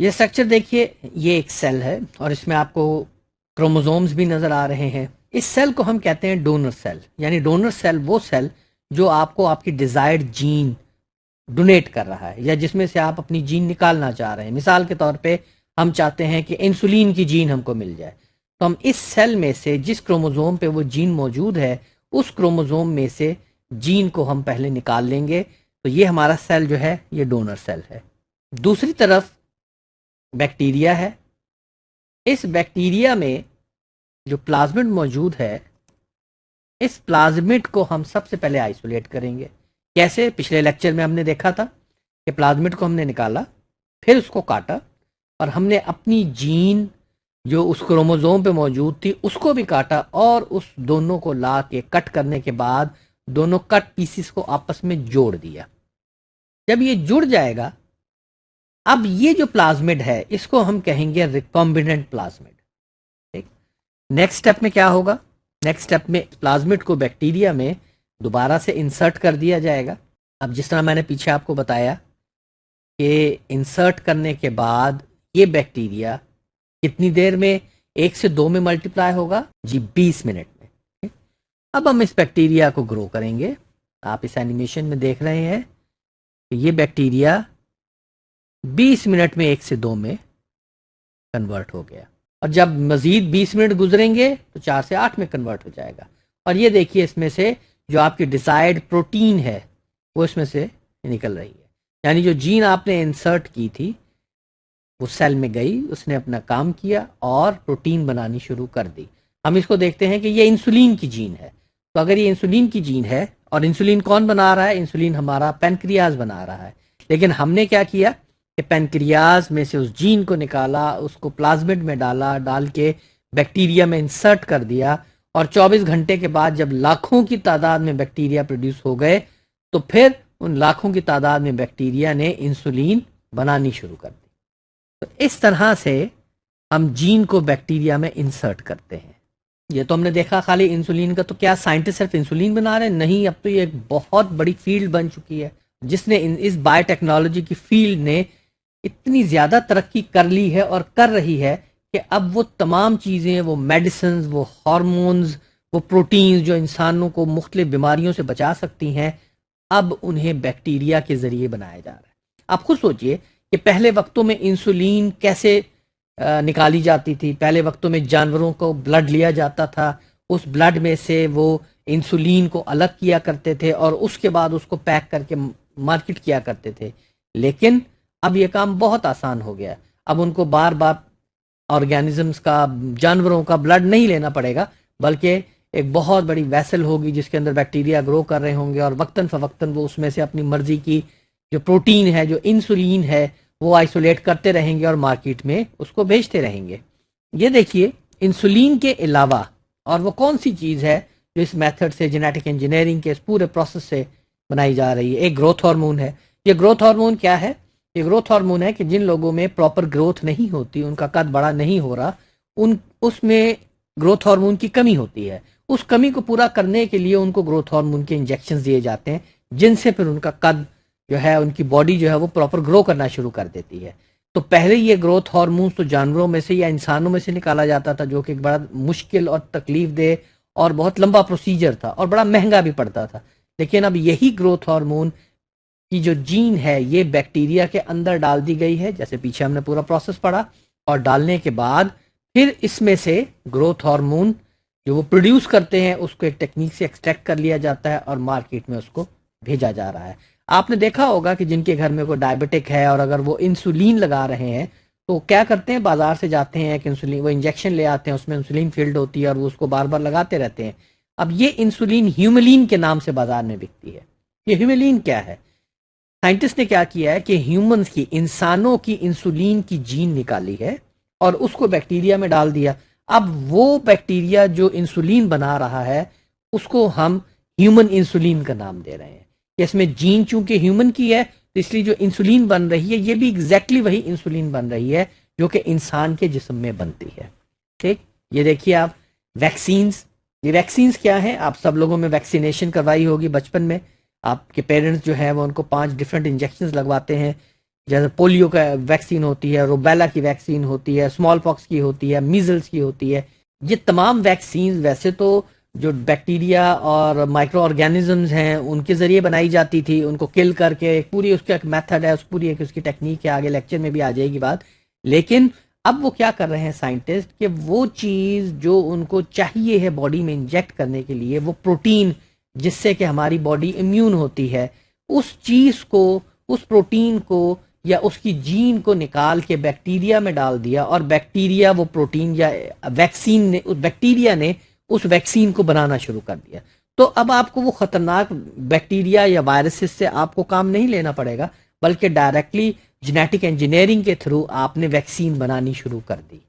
ये स्ट्रक्चर देखिए, ये एक सेल है और इसमें आपको क्रोमोसोम्स भी नज़र आ रहे हैं। इस सेल को हम कहते हैं डोनर सेल, यानी डोनर सेल वो सेल जो आपको आपकी डिज़ायर्ड जीन डोनेट कर रहा है या जिसमें से आप अपनी जीन निकालना चाह रहे हैं। मिसाल के तौर पे हम चाहते हैं कि इंसुलिन की जीन हमको मिल जाए, तो हम इस सेल में से जिस क्रोमोसोम पे वो जीन मौजूद है उस क्रोमोसोम में से जीन को हम पहले निकाल लेंगे। तो ये हमारा सेल जो है ये डोनर सेल है। दूसरी तरफ बैक्टीरिया है। इस बैक्टीरिया में जो प्लाज्मिड मौजूद है, इस प्लाज्मिड को हम सबसे पहले आइसोलेट करेंगे। कैसे? पिछले लेक्चर में हमने देखा था कि प्लाज्मिड को हमने निकाला, फिर उसको काटा और हमने अपनी जीन जो उस क्रोमोसोम पे मौजूद थी उसको भी काटा और उस दोनों को ला के कट करने के बाद दोनों कट पीसीस को आपस में जोड़ दिया। जब ये जुड़ जाएगा, अब ये जो प्लाज्मिड है इसको हम कहेंगे रिकॉम्बिनेंट प्लाज्मिड। ठीक। नेक्स्ट स्टेप में क्या होगा? नेक्स्ट स्टेप में प्लाज्मिड को बैक्टीरिया में दोबारा से इंसर्ट कर दिया जाएगा। अब जिस तरह मैंने पीछे आपको बताया कि इंसर्ट करने के बाद ये बैक्टीरिया कितनी देर में 1 से 2 में मल्टीप्लाई होगा? जी 20 मिनट में। ठीक? अब हम इस बैक्टीरिया को ग्रो करेंगे। आप इस एनिमेशन में देख रहे हैं कि ये बैक्टीरिया 20 मिनट में 1 से 2 में कन्वर्ट हो गया और जब मजीद 20 मिनट गुजरेंगे तो 4 से 8 में कन्वर्ट हो जाएगा। और ये देखिए, इसमें से जो आपकी डिजायर्ड प्रोटीन है वो इसमें से निकल रही है। यानी जो जीन आपने इंसर्ट की थी वो सेल में गई, उसने अपना काम किया और प्रोटीन बनानी शुरू कर दी। हम इसको देखते हैं कि ये इंसुलिन की जीन है। तो अगर ये इंसुलिन की जीन है और इंसुलिन कौन बना रहा है? इंसुलिन हमारा पैनक्रियाज बना रहा है। लेकिन हमने क्या किया कि पैनक्रियाज में से उस जीन को निकाला, उसको प्लाज्मिड में डाला, डाल के बैक्टीरिया में इंसर्ट कर दिया और 24 घंटे के बाद जब लाखों की तादाद में बैक्टीरिया प्रोड्यूस हो गए तो फिर उन लाखों की तादाद में बैक्टीरिया ने इंसुलिन बनानी शुरू कर दी। तो इस तरह से हम जीन को बैक्टीरिया में इंसर्ट करते हैं। ये तो हमने देखा खाली इंसुलिन का। तो क्या साइंटिस्ट सिर्फ इंसुलिन बना रहे हैं? नहीं, अब तो ये एक बहुत बड़ी फील्ड बन चुकी है जिसने इस बायोटेक्नोलॉजी की फील्ड ने इतनी ज़्यादा तरक्की कर ली है और कर रही है कि अब वो तमाम चीज़ें, वो मेडिसिन, वो हार्मोन्स, वो प्रोटीन्स जो इंसानों को मुख्तलिफ बीमारियों से बचा सकती हैं, अब उन्हें बैक्टीरिया के ज़रिए बनाया जा रहा है। आप खुद सोचिए कि पहले वक्तों में इंसुलिन कैसे निकाली जाती थी। पहले वक्तों में जानवरों को ब्लड लिया जाता था, उस ब्लड में से वो इंसुलिन को अलग किया करते थे और उसके बाद उसको पैक करके मार्केट किया करते थे। लेकिन अब ये काम बहुत आसान हो गया। अब उनको बार बार ऑर्गेनिजम्स का, जानवरों का ब्लड नहीं लेना पड़ेगा, बल्कि एक बहुत बड़ी वेसल होगी जिसके अंदर बैक्टीरिया ग्रो कर रहे होंगे और वक्तन फवक्तन वो उसमें से अपनी मर्जी की जो प्रोटीन है, जो इंसुलिन है, वो आइसोलेट करते रहेंगे और मार्केट में उसको भेजते रहेंगे। ये देखिए, इंसुलिन के अलावा और वो कौन सी चीज़ है जो इस मेथड से, जेनेटिक इंजीनियरिंग के इस पूरे प्रोसेस से बनाई जा रही है? एक ग्रोथ हार्मोन है। ये ग्रोथ हार्मोन क्या है? ये ग्रोथ हार्मोन है कि जिन लोगों में प्रॉपर ग्रोथ नहीं होती, उनका कद बड़ा नहीं हो रहा, उसमें ग्रोथ हार्मोन की कमी होती है। उस कमी को पूरा करने के लिए उनको ग्रोथ हार्मोन के इंजेक्शन दिए जाते हैं जिनसे फिर उनका कद जो है, उनकी बॉडी जो है वो प्रॉपर ग्रो करना शुरू कर देती है। तो पहले ये ग्रोथ हार्मोन तो जानवरों में से या इंसानों में से निकाला जाता था, जो कि एक बड़ा मुश्किल और तकलीफ दे और बहुत लंबा प्रोसीजर था और बड़ा महंगा भी पड़ता था। लेकिन अब यही ग्रोथ हार्मोन की जो जीन है ये बैक्टीरिया के अंदर डाल दी गई है, जैसे पीछे हमने पूरा प्रोसेस पढ़ा, और डालने के बाद फिर इसमें से ग्रोथ हार्मोन जो वो प्रोड्यूस करते हैं उसको एक टेक्निक से एक्सट्रैक्ट कर लिया जाता है और मार्केट में उसको भेजा जा रहा है। आपने देखा होगा कि जिनके घर में कोई डायबिटिक है और अगर वो इंसुलिन लगा रहे हैं तो क्या करते हैं, बाजार से जाते हैं कि इंसुलिन, वो इंजेक्शन ले आते हैं, उसमें इंसुलिन फील्ड होती है और वो उसको बार बार लगाते रहते हैं। अब ये इंसुलिन ह्यूमलिन के नाम से बाजार में बिकती है। ये ह्यूमलिन क्या है? साइंटिस्ट ने क्या किया है कि ह्यूमंस की, इंसानों की इंसुलिन की जीन निकाली है और उसको बैक्टीरिया में डाल दिया। अब वो बैक्टीरिया जो इंसुलिन बना रहा है उसको हम ह्यूमन इंसुलिन का नाम दे रहे हैं। इसमें जीन चूंकि ह्यूमन की है तो इसलिए जो इंसुलिन बन रही है ये भी एग्जैक्टली वही इंसुलिन बन रही है जो कि इंसान के जिस्म में बनती है। ठीक, ये देखिए आप, वैक्सीन्स। ये वैक्सीन्स क्या है? आप सब लोगों में वैक्सीनेशन करवाई होगी बचपन में। आपके पेरेंट्स जो है वो उनको 5 डिफरेंट इंजेक्शन लगवाते हैं जैसे पोलियो का वैक्सीन होती है, रूबेला की वैक्सीन होती है, स्मॉल पॉक्स की होती है, मीजल्स की होती है। ये तमाम वैक्सीन वैसे तो जो बैक्टीरिया और माइक्रो ऑर्गेनिजम्स हैं उनके ज़रिए बनाई जाती थी, उनको किल करके, एक पूरी उसका एक मेथड है, उस पूरी एक उसकी टेक्निक है, आगे लेक्चर में भी आ जाएगी बात। लेकिन अब वो क्या कर रहे हैं साइंटिस्ट कि वो चीज़ जो उनको चाहिए है बॉडी में इंजेक्ट करने के लिए, वो प्रोटीन जिससे कि हमारी बॉडी इम्यून होती है, उस चीज़ को, उस प्रोटीन को या उसकी जीन को निकाल के बैक्टीरिया में डाल दिया, और बैक्टीरिया वो प्रोटीन या वैक्सीन ने, उस बैक्टीरिया ने उस वैक्सीन को बनाना शुरू कर दिया। तो अब आपको वो खतरनाक बैक्टीरिया या वायरसेस से आपको काम नहीं लेना पड़ेगा, बल्कि डायरेक्टली जेनेटिक इंजीनियरिंग के थ्रू आपने वैक्सीन बनानी शुरू कर दी।